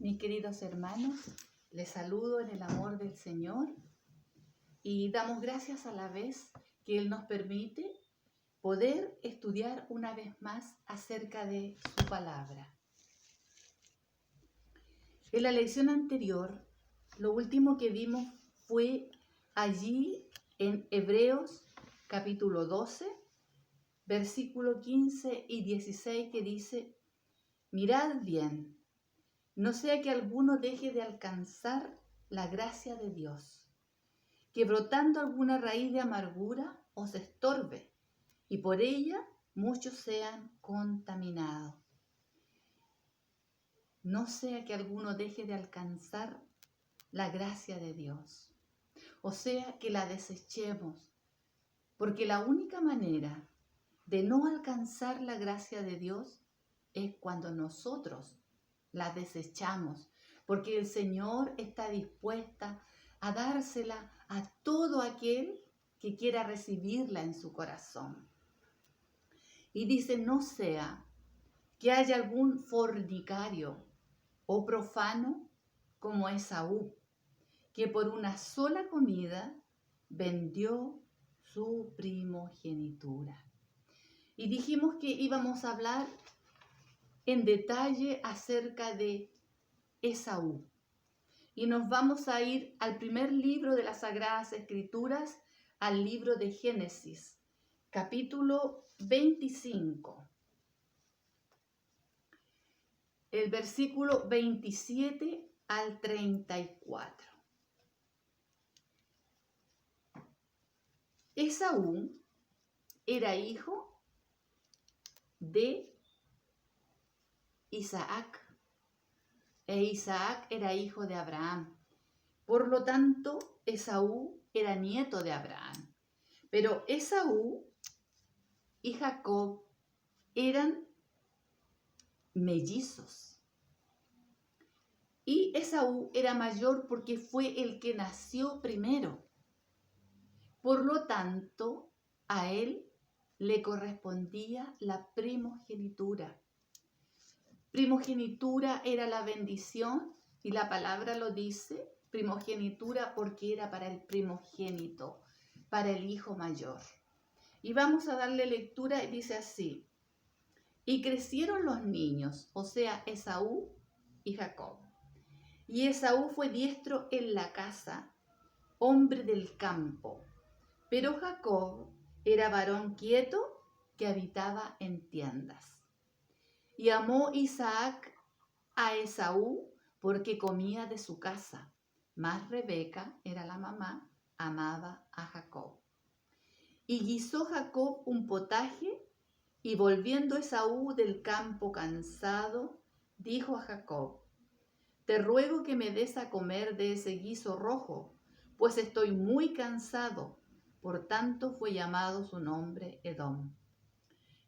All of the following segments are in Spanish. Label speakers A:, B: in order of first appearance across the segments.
A: Mis queridos hermanos, les saludo en el amor del Señor y damos gracias a la vez que Él nos permite poder estudiar una vez más acerca de su palabra. En la lección anterior, lo último que vimos fue allí en Hebreos capítulo 12, versículo 15 y 16, que dice: mirad bien, no sea que alguno deje de alcanzar la gracia de Dios, que brotando alguna raíz de amargura os estorbe, y por ella muchos sean contaminados. No sea que alguno deje de alcanzar la gracia de Dios, o sea, que la desechemos, porque la única manera de no alcanzar la gracia de Dios es cuando nosotros la desechamos, porque el Señor está dispuesta a dársela a todo aquel que quiera recibirla en su corazón. Y dice: no sea que haya algún fornicario o profano como Esaú, que por una sola comida vendió su primogenitura. Y dijimos que íbamos a hablar en detalle acerca de Esaú. Y nos vamos a ir al primer libro de las Sagradas Escrituras, al libro de Génesis, capítulo 25. El versículo 27 al 34. Esaú era hijo de Isaac, e Isaac era hijo de Abraham. Por lo tanto, Esaú era nieto de Abraham. Pero Esaú y Jacob eran mellizos. Y Esaú era mayor porque fue el que nació primero. Por lo tanto, a él le correspondía la primogenitura. Primogenitura era la bendición, y la palabra lo dice, primogenitura, porque era para el primogénito, para el hijo mayor. Y vamos a darle lectura, y dice así: y crecieron los niños, o sea, Esaú y Jacob. Y Esaú fue diestro en la casa, hombre del campo, pero Jacob era varón quieto que habitaba en tiendas. Y amó Isaac a Esaú porque comía de su casa, mas Rebeca, era la mamá, amaba a Jacob. Y guisó Jacob un potaje, y volviendo Esaú del campo cansado, dijo a Jacob: te ruego que me des a comer de ese guiso rojo, pues estoy muy cansado. Por tanto fue llamado su nombre Edom.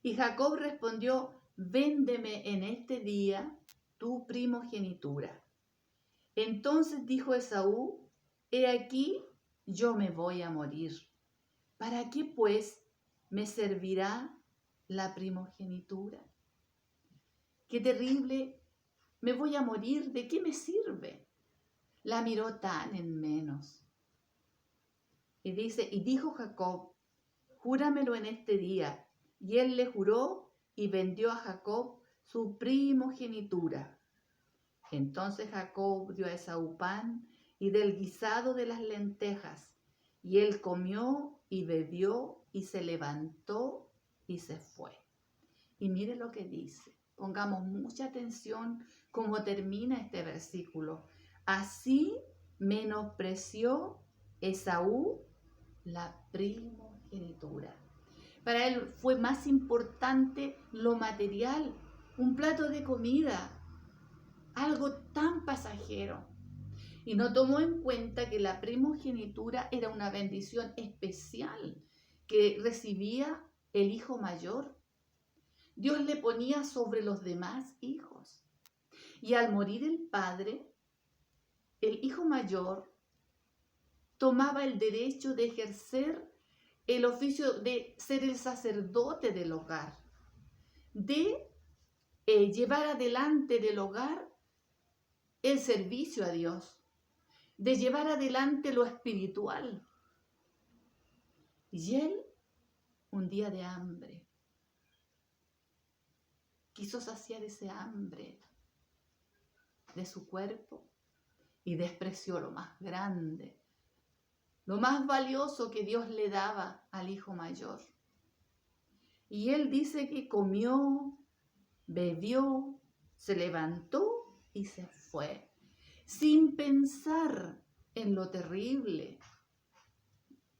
A: Y Jacob respondió: véndeme en este día tu primogenitura. Entonces dijo Esaú: he aquí, yo me voy a morir. ¿Para qué pues me servirá la primogenitura? Qué terrible, me voy a morir, ¿de qué me sirve? La miró tan en menos. Y dice: y dijo Jacob: júramelo en este día. Y él le juró, y vendió a Jacob su primogenitura. Entonces Jacob dio a Esaú pan y del guisado de las lentejas, y él comió y bebió y se levantó y se fue. Y mire lo que dice, pongamos mucha atención cómo termina este versículo. Así menospreció Esaú la primogenitura. Para él fue más importante lo material, un plato de comida, algo tan pasajero. Y no tomó en cuenta que la primogenitura era una bendición especial que recibía el hijo mayor. Dios le ponía sobre los demás hijos. Y al morir el padre, el hijo mayor tomaba el derecho de ejercer el oficio de ser el sacerdote del hogar, de llevar adelante del hogar el servicio a Dios, de llevar adelante lo espiritual. Y él, un día de hambre, quiso saciar ese hambre de su cuerpo y despreció lo más grande, lo más valioso que Dios le daba al hijo mayor. Y él dice que comió, bebió, se levantó y se fue, sin pensar en lo terrible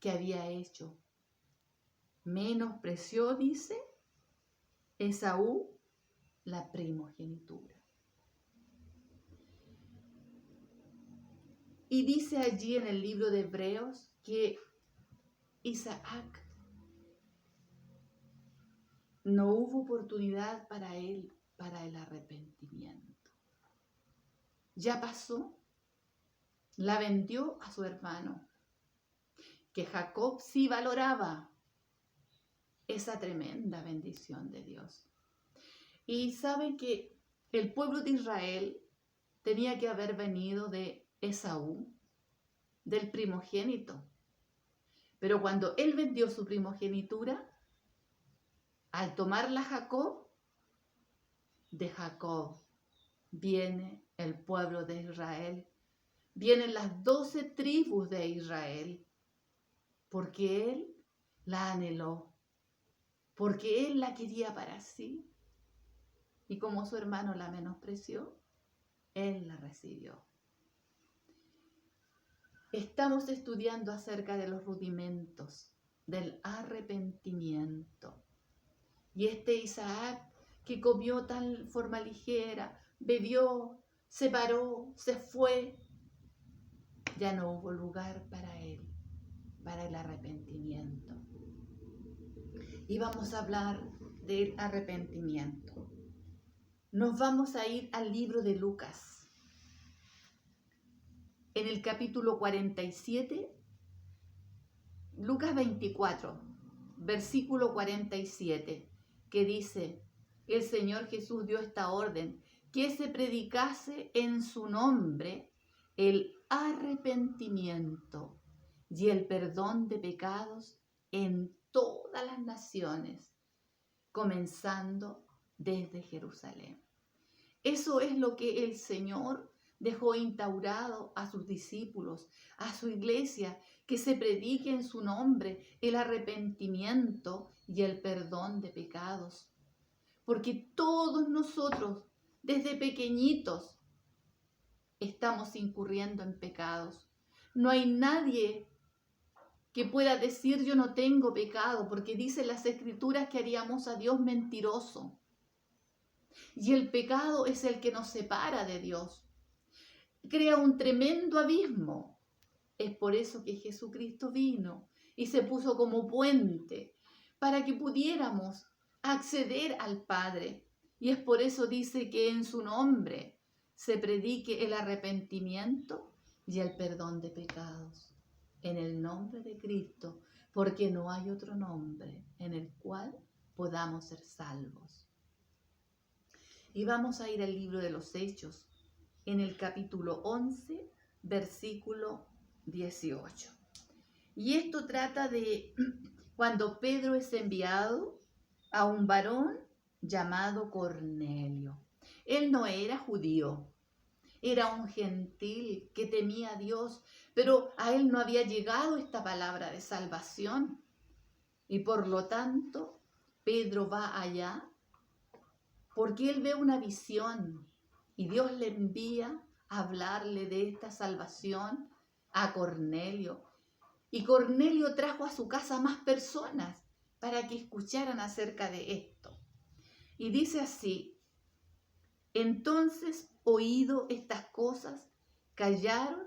A: que había hecho. Menospreció, dice, Esaú la primogenitura. Y dice allí en el libro de Hebreos que Isaac no hubo oportunidad para él, para el arrepentimiento. Ya pasó, la vendió a su hermano, que Jacob sí valoraba esa tremenda bendición de Dios. Y sabe que el pueblo de Israel tenía que haber venido de Esaú, del primogénito. Pero cuando él vendió su primogenitura, al tomarla Jacob, de Jacob viene el pueblo de Israel, vienen las 12 tribus de Israel, porque él la anheló, porque él la quería para sí, y como su hermano la menospreció, él la recibió. Estamos estudiando acerca de los rudimentos del arrepentimiento. Y este Isaac, que comió tal forma ligera, bebió, se paró, se fue, ya no hubo lugar para él, para el arrepentimiento. Y vamos a hablar del arrepentimiento. Nos vamos a ir al libro de Lucas. En el capítulo 47, Lucas 24, versículo 47, que dice: el Señor Jesús dio esta orden, que se predicase en su nombre el arrepentimiento y el perdón de pecados en todas las naciones, comenzando desde Jerusalén. Eso es lo que el Señor dejó instaurado a sus discípulos, a su iglesia, que se predique en su nombre el arrepentimiento y el perdón de pecados. Porque todos nosotros, desde pequeñitos, estamos incurriendo en pecados. No hay nadie que pueda decir yo no tengo pecado, porque dicen las Escrituras que haríamos a Dios mentiroso. Y el pecado es el que nos separa de Dios. Crea un tremendo abismo. Es por eso que Jesucristo vino y se puso como puente para que pudiéramos acceder al Padre. Y es por eso dice que en su nombre se predique el arrepentimiento y el perdón de pecados. En el nombre de Cristo, porque no hay otro nombre en el cual podamos ser salvos. Y vamos a ir al libro de los Hechos, en el capítulo 11, versículo 18. Y esto trata de cuando Pedro es enviado a un varón llamado Cornelio. Él no era judío, era un gentil que temía a Dios, pero a él no había llegado esta palabra de salvación. Y por lo tanto, Pedro va allá porque él ve una visión y Dios le envía a hablarle de esta salvación a Cornelio. Y Cornelio trajo a su casa más personas para que escucharan acerca de esto. Y dice así: entonces, oído estas cosas, callaron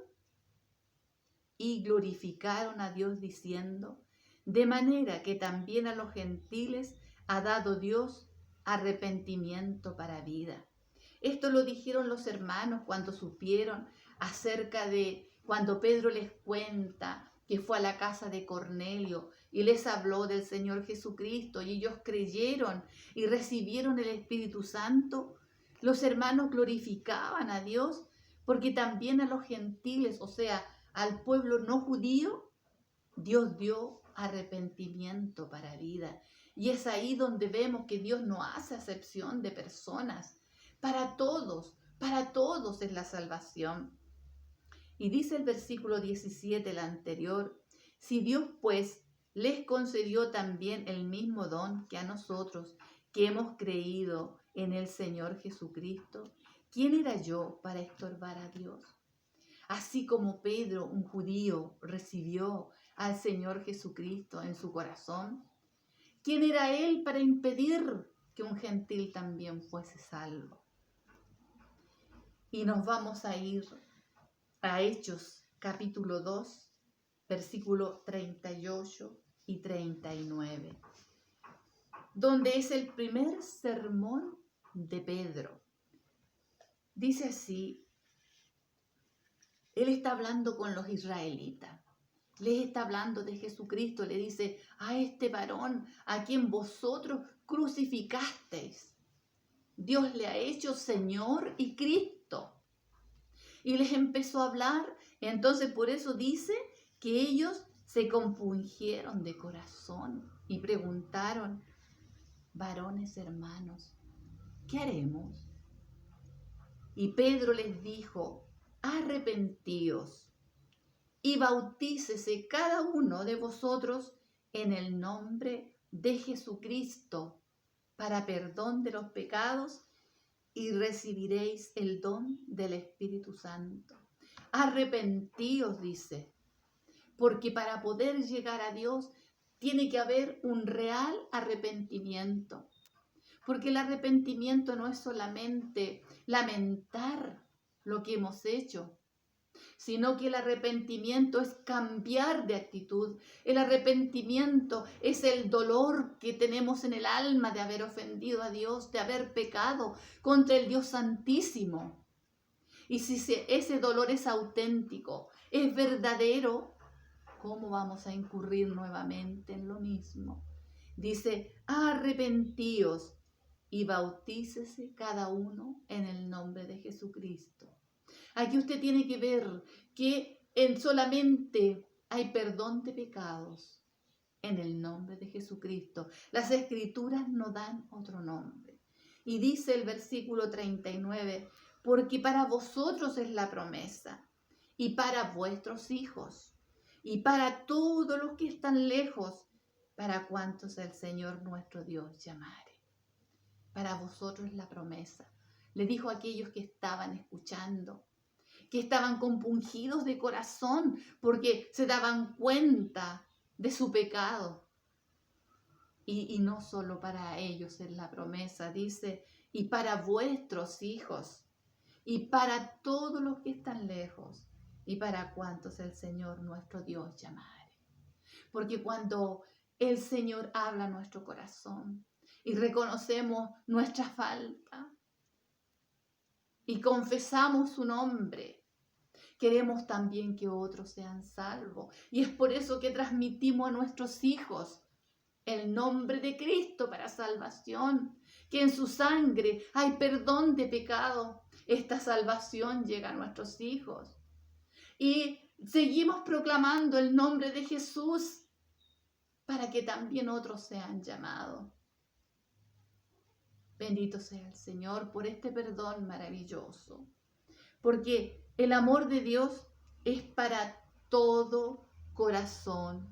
A: y glorificaron a Dios diciendo: de manera que también a los gentiles ha dado Dios arrepentimiento para vida. Esto lo dijeron los hermanos cuando supieron acerca de cuando Pedro les cuenta que fue a la casa de Cornelio y les habló del Señor Jesucristo y ellos creyeron y recibieron el Espíritu Santo. Los hermanos glorificaban a Dios porque también a los gentiles, o sea, al pueblo no judío, Dios dio arrepentimiento para vida. Y es ahí donde vemos que Dios no hace acepción de personas. Para todos es la salvación. Y dice el versículo 17, el anterior, si Dios pues les concedió también el mismo don que a nosotros, que hemos creído en el Señor Jesucristo, ¿quién era yo para estorbar a Dios? Así como Pedro, un judío, recibió al Señor Jesucristo en su corazón, ¿quién era él para impedir que un gentil también fuese salvo? Y nos vamos a ir a Hechos capítulo 2, versículo 38 y 39, donde es el primer sermón de Pedro. Dice así, él está hablando con los israelitas, les está hablando de Jesucristo, le dice a este varón a quien vosotros crucificasteis, Dios le ha hecho Señor y Cristo. Y les empezó a hablar, entonces por eso dice que ellos se compungieron de corazón y preguntaron, varones hermanos, ¿qué haremos? Y Pedro les dijo, arrepentíos y bautícese cada uno de vosotros en el nombre de Jesucristo para perdón de los pecados y recibiréis el don del Espíritu Santo. Arrepentíos, dice, porque para poder llegar a Dios tiene que haber un real arrepentimiento. Porque el arrepentimiento no es solamente lamentar lo que hemos hecho, sino que el arrepentimiento es cambiar de actitud. El arrepentimiento es el dolor que tenemos en el alma de haber ofendido a Dios, de haber pecado contra el Dios Santísimo. Y si ese dolor es auténtico, es verdadero, ¿cómo vamos a incurrir nuevamente en lo mismo? Dice, arrepentíos y bautícese cada uno en el nombre de Jesucristo. Aquí usted tiene que ver que solamente hay perdón de pecados en el nombre de Jesucristo. Las Escrituras no dan otro nombre. Y dice el versículo 39, porque para vosotros es la promesa, y para vuestros hijos, y para todos los que están lejos, para cuantos el Señor nuestro Dios llamare. Para vosotros es la promesa. Le dijo a aquellos que estaban escuchando, que estaban compungidos de corazón porque se daban cuenta de su pecado. Y no solo para ellos es la promesa, dice, y para vuestros hijos, y para todos los que están lejos, y para cuantos el Señor nuestro Dios llamare. Porque cuando el Señor habla a nuestro corazón y reconocemos nuestra falta y confesamos su nombre, queremos también que otros sean salvos. Y es por eso que transmitimos a nuestros hijos el nombre de Cristo para salvación, que en su sangre hay perdón de pecado. Esta salvación llega a nuestros hijos. Y seguimos proclamando el nombre de Jesús para que también otros sean llamados. Bendito sea el Señor por este perdón maravilloso, porque el amor de Dios es para todo corazón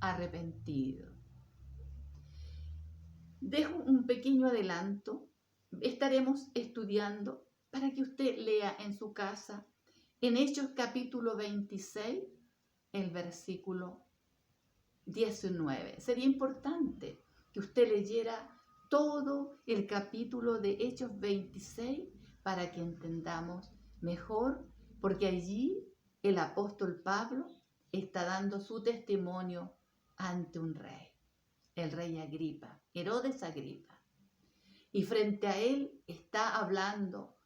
A: arrepentido. Dejo un pequeño adelanto. Estaremos estudiando para que usted lea en su casa en Hechos capítulo 26, el versículo 19. Sería importante que usted leyera todo el capítulo de Hechos 26 para que entendamos mejor, porque allí el apóstol Pablo está dando su testimonio ante un rey, el rey Agripa, Herodes Agripa. Y frente a él está hablando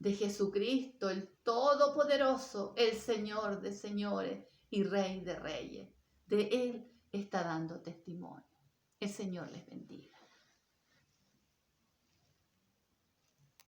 A: de Jesucristo, el Todopoderoso, el Señor de señores y Rey de reyes. De él está dando testimonio. El Señor les bendiga.